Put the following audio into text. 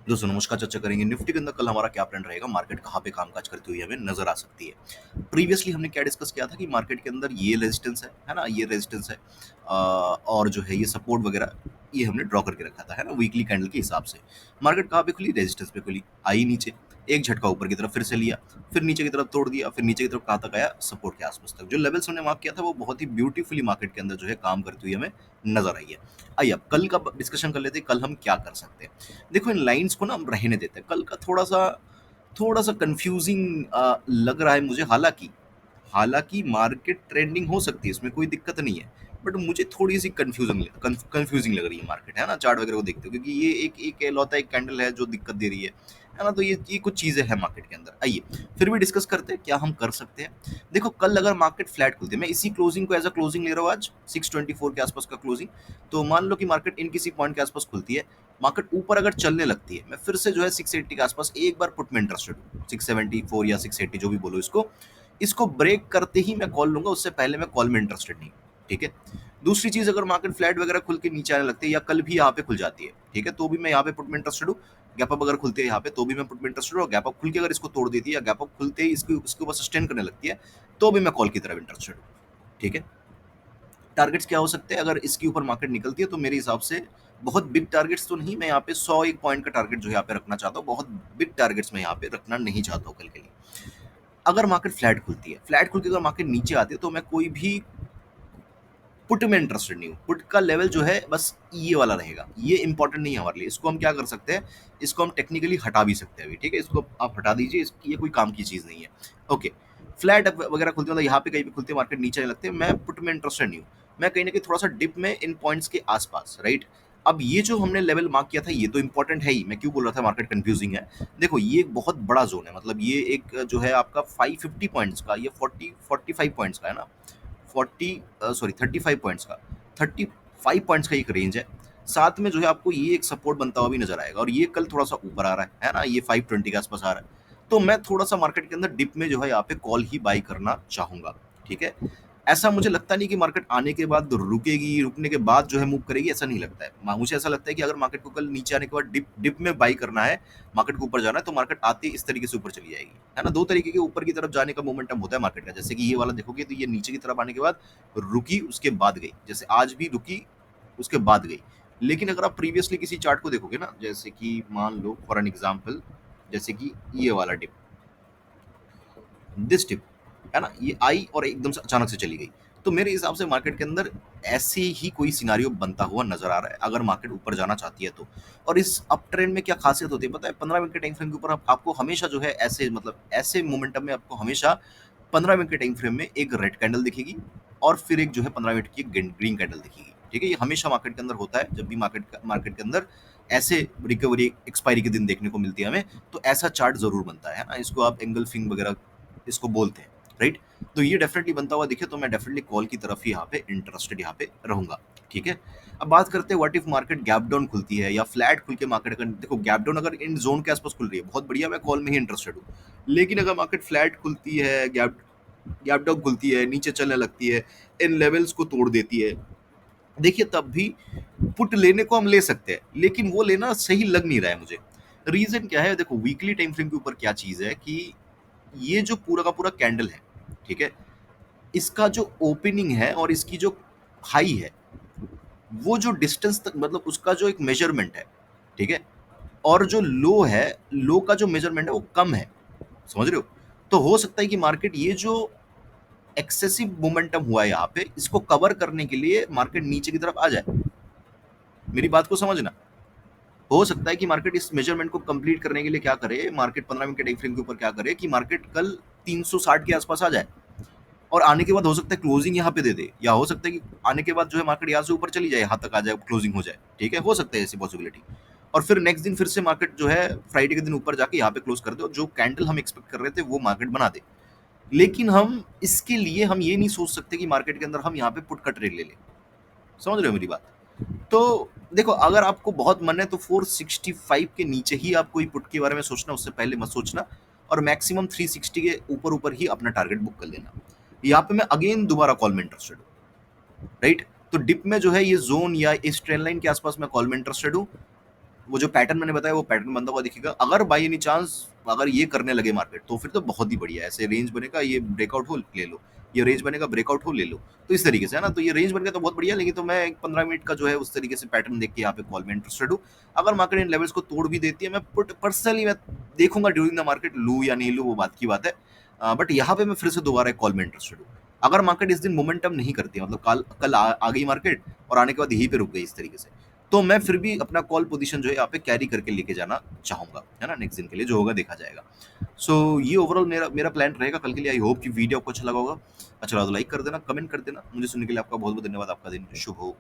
दोस्तों नमस्कार, चर्चा करेंगे निफ्टी के अंदर कल हमारा क्या प्लान रहेगा, मार्केट कहाँ पे कामकाज करती हुई हमें नजर आ सकती है। प्रीवियसली हमने क्या डिस्कस किया था कि मार्केट के अंदर ये रेजिस्टेंस है ना, ये रेजिस्टेंस है और जो है ये सपोर्ट वगैरह ये हमने ड्रॉ करके रखा था, है ना, वीकली कैंडल के हिसाब से। मार्केट कहाँ पे खुली, रेजिस्टेंस पे खुली, आई नीचे, एक झटका ऊपर की तरफ फिर से लिया, फिर नीचे की तरफ तोड़ दिया, फिर नीचे की तरफ कहाँ तक आया, सपोर्ट के आसपास तक। जो लेवल्स हमने मार्क किया था वो बहुत ही ब्यूटीफुली मार्केट के अंदर जो है काम करती हुई हमें नजर आई है। आइए अब कल का डिस्कशन कर लेते हैं, कल हम क्या कर सकते हैं। देखो इन लाइंस को ना हम रहने देते हैं, कल का थोड़ा सा कंफ्यूजिंग लग रहा है मुझे। हालांकि हालांकि मार्केट ट्रेंडिंग हो सकती है, इसमें कोई दिक्कत नहीं है, बट मुझे थोड़ी सी कंफ्यूजिंग लग रही है मार्केट, है ना, चार्ट वगैरह को देखते हो, क्योंकि ये एक एक लौता एक कैंडल है जो दिक्कत दे रही है ना। तो ये कुछ चीजें हैं मार्केट के अंदर। आइए फिर भी डिस्कस करते हैं क्या हम कर सकते हैं। देखो कल अगर मार्केट फ्लैट खुलती है, मैं इसी क्लोजिंग को एज अ क्लोजिंग ले रहा हूँ, आज 624 के आसपास का क्लोजिंग। तो मान लो कि मार्केट इन किसी पॉइंट के आसपास खुलती है, मार्केट ऊपर अगर चलने लगती है, मैं फिर से जो है 680 के आसपास एक बार पुट में इंटरेस्टेड हूँ, 674 या 680 जो भी बोलो इसको। इसको ब्रेक करते ही मैं कॉल लूंगा, उससे पहले मैं कॉल में इंटरेस्टेड नहीं हूँ, ठीक है। दूसरी चीज, अगर मार्केट फ्लैट वगैरह खुल के नीचे आने लगती है या कल भी यहाँ पे खुल जाती है, ठीक है, तो भी मैं यहाँ पे पुट में इंटरेस्टेड हूँ। गैप अप अगर खुलती है यहाँ पे तो भी मैं पुट में इंटरेस्टेड हूँ, और गैप अप खुल के अगर इसको तोड़ देती है या गैप अप खुलते ही इसके ऊपर सस्टेन करने लगती है, तो भी मैं कॉल की तरफ इंटरेस्टेड हूँ, ठीक है। टारगेट्स क्या हो सकते हैं अगर इसके ऊपर मार्केट निकलती है, तो मेरे हिसाब से बहुत बिग टारगेट्स तो नहीं, मैं यहाँ पे 101 पॉइंट का टारगेट जो यहाँ पे रखना चाहता हूँ, बहुत बिग टारगेट्स मैं यहाँ पे रखना नहीं चाहता हूँ कल के लिए। अगर मार्केट फ्लैट खुलती है, फ्लैट खुल के अगर मार्केट नीचे आती है, तो मैं कोई भी पुट में इंटरेस्टेड नहीं हूँ। पुट का लेवल जो है बस ये वाला रहेगा, ये इंपॉर्टेंट नहीं है हमारे लिए। इसको हम क्या कर सकते हैं, इसको हम टेक्निकली हटा भी सकते हैं अभी, ठीक है, इसको आप हटा दीजिए, इसकी ये कोई काम की चीज नहीं है। ओके, फ्लैट वगैरह खुलती है, मतलब यहाँ पे कहीं भी खुलती है, मार्केट नीचे आने लगते हैं, मैं पुट में इंटरेस्टेड नहीं हूँ। मैं कहीं ना कहीं थोड़ा सा डिप में इन पॉइंट्स के आसपास, राइट। अब ये जो हमने लेवल मार्क किया था ये तो इंपॉर्टेंट है ही, मैं क्यों बोल रहा था मार्केट कंफ्यूजिंग है। देखो ये एक बहुत बड़ा जोन है, मतलब ये एक जो है आपका 550 पॉइंट्स का, ये 45 पॉइंट्स का है ना, 35 पॉइंट्स का, 35 पॉइंट्स का एक रेंज है। साथ में जो है आपको ये एक सपोर्ट बनता हुआ भी नजर आएगा, और ये कल थोड़ा सा ऊपर आ रहा है ना, ये 520 के आसपास आ रहा है। तो मैं थोड़ा सा मार्केट के अंदर डिप में जो है यहाँ पे कॉल ही बाई करना चाहूंगा, ठीक है। ऐसा मुझे लगता नहीं कि मार्केट आने के बाद रुकेगी, रुकने के बाद जो है मूव करेगी, ऐसा नहीं लगता है। मुझे ऐसा लगता है कि अगर मार्केट को कल नीचे आने के बाद डिप डिप में बाई करना है, मार्केट को ऊपर जाना है, तो मार्केट आते ही इस तरीके से ऊपर चली जाएगी, है ना। दो तरीके के ऊपर की तरफ जाने का मोमेंटम होता है मार्केट का, जैसे कि ये वाला देखोगे तो ये नीचे की तरफ आने के बाद रुकी, उसके बाद गई, जैसे आज भी रुकी उसके बाद गई। लेकिन अगर आप प्रीवियसली किसी चार्ट को देखोगे ना, जैसे कि मान लो फॉर एन एग्जांपल, जैसे कि ये वाला डिप, दिस डिप, है ना, ये आई और एकदम से अचानक से चली गई। तो मेरे हिसाब से मार्केट के अंदर ऐसे ही कोई सिनारियो बनता हुआ नजर आ रहा है अगर मार्केट ऊपर जाना चाहती है तो। और इस अप ट्रेंड में क्या खासियत होती है पता है, 15 मिनट के टाइम फ्रेम के ऊपर आपको हमेशा जो है ऐसे, मतलब ऐसे मोमेंटम में आपको हमेशा 15 मिनट के टाइम फ्रेम में एक रेड कैंडल दिखेगी, और फिर एक जो है 15 मिनट की ग्रीन कैंडल दिखेगी, ठीक है। ये हमेशा मार्केट के अंदर होता है, जब भी मार्केट के अंदर ऐसे रिकवरी एक्सपायरी के दिन देखने को मिलती है हमें, तो ऐसा चार्ट जरूर बनता है ना। इसको आप एंगल फिंग वगैरह इसको बोलते हैं, राइट। तो ये डेफिनेटली बनता हुआ दिखे तो मैं डेफिनेटली कॉल की तरफ ही यहाँ पे इंटरेस्टेड यहाँ पे रहूंगा, ठीक है। अब बात करते हैं what if market gap down खुलती है या फ्लैट खुल के मार्केट, अगर देखो गैप डाउन अगर इन जोन के आसपास खुल रही है बहुत बढ़िया, मैं कॉल में ही इंटरेस्टेड हूँ। लेकिन अगर मार्केट फ्लैट खुलती है, गैप गैप डाउन खुलती है, नीचे चलने लगती है, इन लेवल्स को तोड़ देती है, देखिए तब भी पुट लेने को हम ले सकते हैं, लेकिन वो लेना सही लग नहीं रहा है मुझे। रीजन क्या है, देखो वीकली टाइम फ्रेम के ऊपर क्या चीज है कि ये जो पूरा का पूरा कैंडल है, ठीक है, इसका जो ओपनिंग है और इसकी जो हाई है, वो जो डिस्टेंस तक, मतलब उसका जो एक मेजरमेंट है, ठीक है, और जो लो है, लो का जो मेजरमेंट है वो कम है, समझ रहे हो। तो हो सकता है कि मार्केट ये जो एक्सेसिव मोमेंटम हुआ है यहाँ पे, इसको कवर करने के लिए मार्केट नीचे की तरफ आ जाए। मेरी बात को समझना, हो सकता है कि मार्केट इस मेजरमेंट को कंप्लीट करने के लिए क्या करे, मार्केट 15 मिनट के टाइम फ्रेम के ऊपर क्या करे कि मार्केट कल 360 के आसपास आ जाए, और आने के बाद हो सकता है क्लोजिंग यहाँ पे दे दे, या हो सकता है कि आने के बाद जो है मार्केट यहाँ से ऊपर चली जाए, यहाँ तक आ जाए, क्लोजिंग हो जाए, ठीक है, हो सकता है ऐसी पॉसिबिलिटी। और फिर नेक्स्ट दिन फिर से मार्केट जो है फ्राइडे के दिन ऊपर जाके यहाँ पे क्लोज कर दे, और जो कैंडल हम एक्सपेक्ट कर रहे थे वो मार्केट बना दे। लेकिन हम इसके लिए हम ये नहीं सोच सकते कि मार्केट के अंदर हम यहाँ पे पुट का ट्रेड ले लें, समझ रहे हो मेरी बात। तो देखो अगर आपको बहुत मन है तो 465 के नीचे ही आप कोई पुट के बारे में सोचना, उससे पहले मत सोचना, और मैक्सिमम 360 के ऊपर ऊपर ही अपना टारगेट बुक कर लेना। यहाँ पे मैं अगेन दोबारा कॉल में इंटरेस्टेड हूँ, राइट। तो डिप में जो है ये जोन या इस ट्रेंड लाइन के आसपास मैं कॉल में इंटरेस्टेड हूँ, वो जो पैटर्न मैंने बताया वो पैटर्न बनता हुआ दिखेगा। अगर बाय एनी चांस अगर ये करने लगे मार्केट तो फिर तो बहुत ही बढ़िया है। ऐसे रेंज बनेगा, ये ब्रेकआउट हो ले लो, ये रेंज बनेगा ब्रेकआउट हो ले लो। तो इस तरीके से है ना, तो ये रेंज बन गया तो बहुत बढ़िया। लेकिन तो मैं एक 15 मिनट का जो है उस तरीके से पैटर्न देख के यहाँ पे कॉल में इंटरेस्टेड हूँ। अगर मार्केट इन लेवल्स को तोड़ भी देती है, मैं पुट पर्सनली मैं देखूंगा ड्यूरिंग द मार्केट, लूँ या नहीं लूँ वो बात की बात है। बट यहाँ पे मैं फिर से दोबारा एक कॉल में इंटरेस्टेड हूँ। अगर मार्केट इस दिन मोमेंटम नहीं करती है, मतलब कल कल आ गई मार्केट और आने के बाद यहीं पे रुक गई इस तरीके से, तो मैं फिर भी अपना कॉल पोजीशन जो है यहाँ पे कैरी करके लेके जाना चाहूंगा, है ना। नेक्स्ट दिन के लिए जो होगा देखा जाएगा। सो ये ओवरऑल मेरा मेरा प्लान रहेगा कल के लिए। आई होप कि वीडियो आपको अच्छा लगा होगा। अच्छा लगा तो लाइक कर देना, कमेंट कर देना। मुझे सुनने के लिए आपका बहुत बहुत धन्यवाद। आपका दिन शुभ हो।